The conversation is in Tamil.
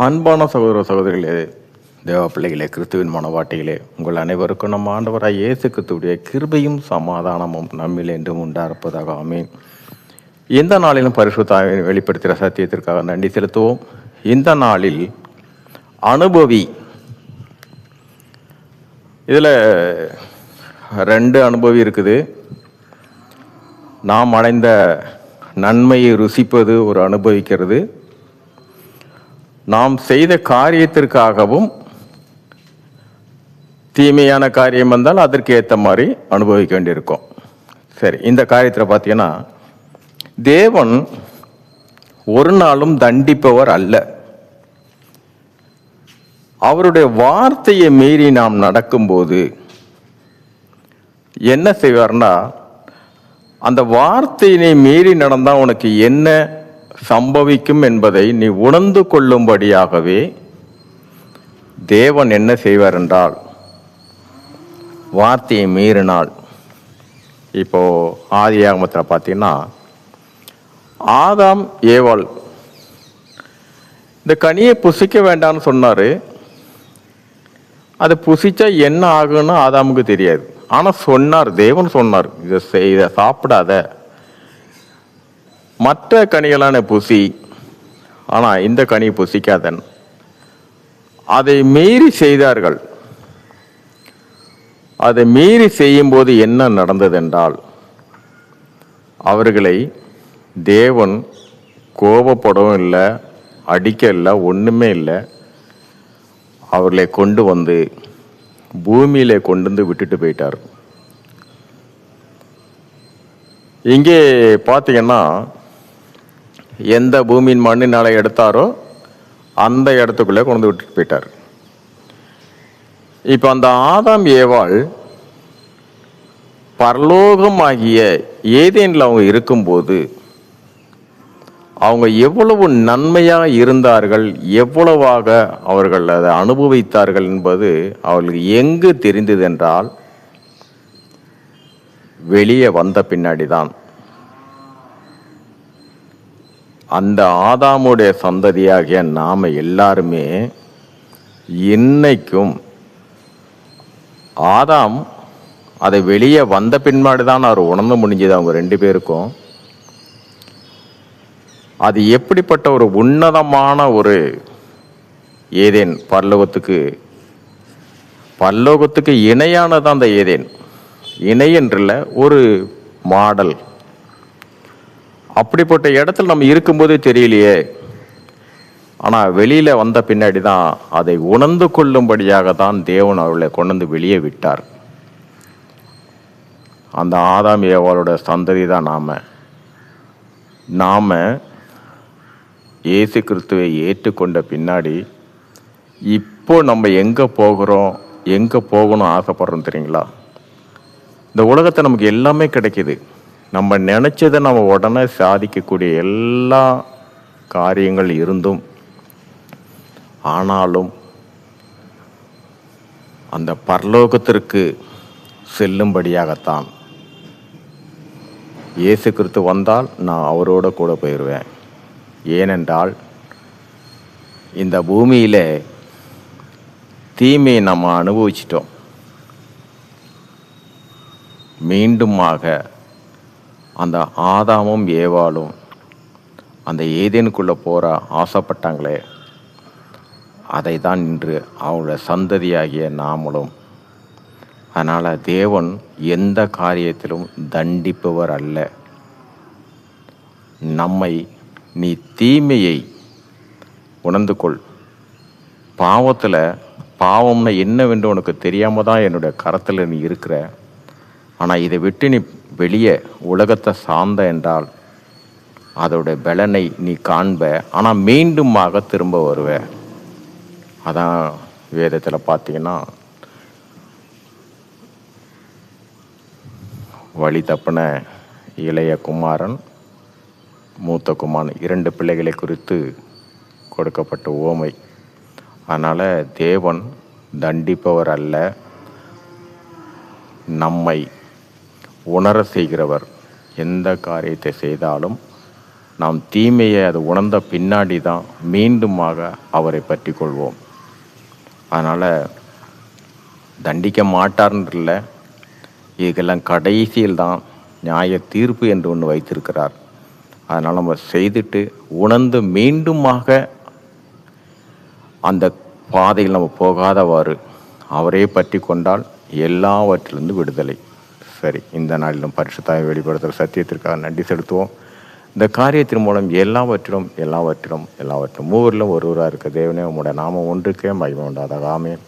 அன்பான சகோதர சகோதரிகளே, தேவ பிள்ளைகளே, கிறிஸ்துவின் மனவாட்டிகளே, உங்கள் அனைவருக்கும் நம்ம ஆண்டவராய் இயேசு கிறிஸ்துவுடைய கிருபையும் சமாதானமும் நம்மில் என்றும் உண்டாயிருப்பதாக. ஆமென். இந்த நாளிலும் பரிசுத்த ஆவியை வெளிப்படுத்துகிற சத்தியத்திற்காக நன்றி செலுத்துவோம். இந்த நாளில் அனுபவி, இதில் 2 அனுபவி இருக்குது. நாம் அடைந்த நன்மையை ருசிப்பது ஒரு அனுபவிக்கிறது. நாம் செய்த காரியத்திற்காகவும் தீமையான காரியம் வந்தால் அதற்கு ஏற்ற மாதிரி அனுபவிக்க வேண்டியிருக்கும். சரி, இந்த காரியத்தில் பார்த்தீங்கன்னா, தேவன் ஒரு நாளும் தண்டிப்பவர் அல்ல. அவருடைய வார்த்தையை மீறி நாம் நடக்கும்போது என்ன செய்வார்னா, அந்த வார்த்தையினை மீறி நடந்தால் உனக்கு என்ன சம்பவிக்கும் என்பதை நீ உணர்ந்து கொள்ளும்படியாகவே தேவன் என்ன செய்வார் என்றால், வார்த்தையை மீறினால், இப்போ ஆதியாகமத்தில் பார்த்தீங்கன்னா, ஆதாம் ஏவாள் இந்த கனியை புசிக்க வேண்டாம்னு சொன்னார். அது புசிச்சா என்ன ஆகுன்னு ஆதாமுக்கு தெரியாது. ஆனால் சொன்னார், தேவன் சொன்னார், இதை சாப்பிடாத, மற்ற கனிகளான புசி, ஆனால் இந்த கனியை புசிக்காதன். அதை மீறி செய்தார்கள். அதை மீறி செய்யும்போது என்ன நடந்ததென்றால், அவர்களை தேவன் கோபப்படவும் இல்லை, அடிக்க இல்லை, ஒன்றுமே இல்லை. அவர்களை கொண்டு வந்து பூமியில கொண்டு வந்து விட்டுட்டு போயிட்டார். இங்கே பார்த்தீங்கன்னா, எந்த பூமியின் மண்ணினால எடுத்தாரோ அந்த இடத்துக்குள்ளே கொண்டு விட்டுட்டு போயிட்டார். இப்போ அந்த ஆதாம் ஏவாள் பரலோகமாகிய ஏதேனில் அவங்க இருக்கும்போது அவங்க எவ்வளவு நன்மையாக இருந்தார்கள், எவ்வளவாக அவர்கள் அதை அனுபவித்தார்கள் என்பது அவர்களுக்கு எங்கு தெரிந்தது என்றால், வெளியே வந்த பின்னாடி தான். அந்த ஆதாமுடைய சந்ததியாகிய நாம எல்லாருமே இன்னைக்கும், ஆதாம் அதை வெளியே வந்த பின்னாடி தான் அவர் உணர்ந்து முடிஞ்சது அவங்க 2 பேருக்கும். அது எப்படிப்பட்ட ஒரு உன்னதமான ஒரு ஏதேன், பரலோகத்துக்கு இணையானதான் அந்த ஏதேன். இணை என்றில்ல, ஒரு மாடல். அப்படிப்பட்ட இடத்துல நம்ம இருக்கும்போது தெரியலையே, ஆனால் வெளியில் வந்த பின்னாடி தான் அதை உணர்ந்து கொள்ளும்படியாக தான் தேவன் அவர்களை கொண்டு வந்து வெளியே விட்டார். அந்த ஆதாம் ஏவாளோட சந்ததி தான் நாம இயேசு கிறிஸ்துவை ஏற்றுக்கொண்ட பின்னாடி இப்போ நம்ம எங்கே போகிறோம், எங்கே போகணும் ஆசைப்படுறோம் தெரியுங்களா? இந்த உலகத்தை நமக்கு எல்லாமே கிடைக்கிது. நம்ம நினச்சதை நம்ம உடனே சாதிக்கக்கூடிய எல்லா காரியங்கள் இருந்தும், ஆனாலும் அந்த பரலோகத்திற்கு செல்லும்படியாகத்தான் இயேசு கிறிஸ்து வந்தால் நான் அவரோட கூட போயிடுவேன். ஏனென்றால் இந்த பூமியில் தீமையை நம்ம அனுபவிச்சிட்டோம். மீண்டுமாக அந்த ஆதாமும் ஏவாளும் அந்த ஏதேனுக்குள்ளே போகிற ஆசைப்பட்டாங்களே, அதை தான் இன்று அவருடைய சந்ததியாகிய நாமளும். அதனால் தேவன் எந்த காரியத்திலும் தண்டிப்பவர் அல்ல. நம்மை, நீ தீமையை உணர்ந்து கொள், பாவத்தில், பாவம்னா என்னவென்று உனக்கு தெரியாமல் தான் என்னுடைய கரத்தில் நீ இருக்கிற. ஆனால் இதை விட்டு நீ வெளியே உலகத்தை சார்ந்த என்றால் அதோடைய பலனை நீ காண்ப. ஆனால் மீண்டுமாக திரும்ப வருவ. அதான் வேதத்தில் பார்த்தீங்கன்னா, வழி தப்பின இளைய குமாரன், மூத்த குமாரன் 2 பிள்ளைகளை குறித்து கொடுக்கப்பட்ட உவமை. அதனால் தேவன் தண்டிப்பவர் அல்ல, நம்மை உணர செய்கிறவர். எந்த காரியத்தை செய்தாலும் நாம் தீமையை அது உணர்ந்த பின்னாடி தான் மீண்டுமாக அவரை பற்றி கொள்வோம். அதனால் தண்டிக்க மாட்டார்ன்னு இல்லை, இதுக்கெல்லாம் கடைசியில் தான் நியாய தீர்ப்பு என்று ஒன்று வைத்திருக்கிறார். அதனால் நம்ம செய்துட்டு உணர்ந்து மீண்டுமாக அந்த பாதையில் நம்ம போகாதவாறு அவரே பற்றி கொண்டால் எல்லாவற்றிலிருந்து விடுதலை. சரி, இந்த நாளிலும் பரிசுத்தாவை வெளிப்படுத்துகிற சத்தியத்திற்காக நன்றி செலுத்துவோம். இந்த காரியத்தின் மூலம் எல்லாவற்றிலும் மூவரிலும் ஒருவராக இருக்க தேவனே, உம்முடைய நாமம் ஒன்றுக்கே மகிமை உண்டாதாக. ஆமென்.